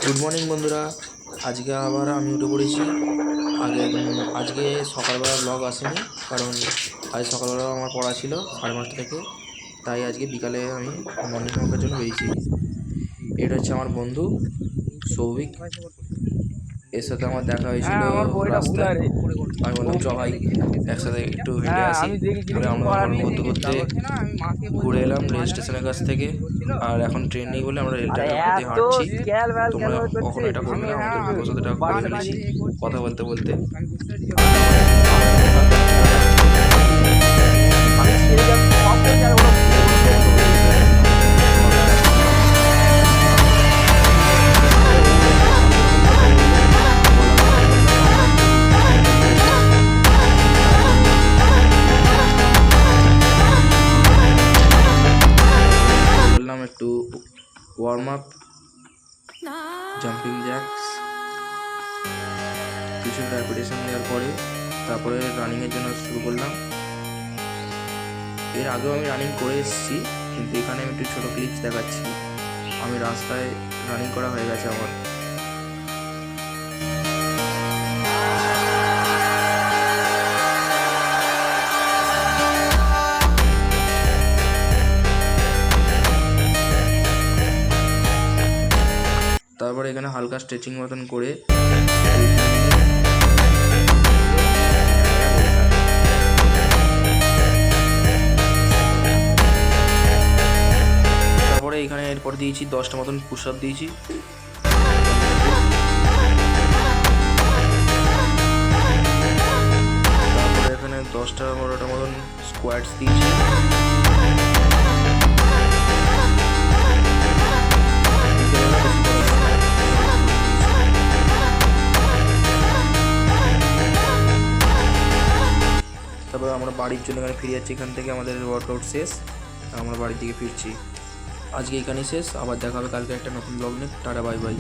Good morning বন্ধুরা। আজকে আবার আমি উঠে পড়েছি। আজকে সকালবেলা ব্লগ আসেনি, কারণ আজ সকালবেলা আমার পড়া ছিল 5:30 থেকে, তাই আজকে বিকালে আমি মর্নিং ওয়াকের জন্য বেরিয়েছি। এটা হচ্ছে আমার বন্ধু সৌভিক, এর সাথে আমার দেখা হয়েছিল রাস্তায়। আমি বললাম চ ভাই একসাথে একটু হেঁটে আসি, বলে আমরা গল্প করতে করতে ঘুরে এলাম রেল স্টেশনের কাছ থেকে। আর এখন ট্রেন নেই বলে আমরা রেল ট্র্যাকের উপর দিয়ে হাঁটছি। তোমরা কখনো এটা করবে না, আমাদের বন্ধুর সাথে এটা করে ফেলেছি কথা বলতে বলতে। বললাম একটু ওয়ার্ম আপ, জাম্পিং জ্যাক্স, কিছু র্যাপিটেশন দেওয়ার পরে তারপরে রানিংয়ের জন্য শুরু করলাম। এর আগেও আমি রানিং করে এসেছি, কিন্তু এখানে আমি একটু ছোটো ক্লিপস দেখাচ্ছি। আমি রাস্তায় রানিং করা হয়ে গেছে আমার। তারপরে এখানে হালকা স্ট্রেচিং মতন করে তারপরে এখানে এরপর দিয়েছি 10টা মতন পুশ আপ দিয়েছি। তারপরে এখানে 10টা 12টা মতন স্কোয়াটস দিয়েছি। তারপরে আমরা বাড়ির জন্য এখানে ফিরে যাচ্ছি। এখান থেকে আমাদের ওয়ার্কআউট শেষ, আমরা বাড়ির দিকে ফিরছি। আজকে এখানেই শেষ, আবার দেখা হবে কালকে একটা নতুন ব্লগ নিয়ে। Tata, bye bye.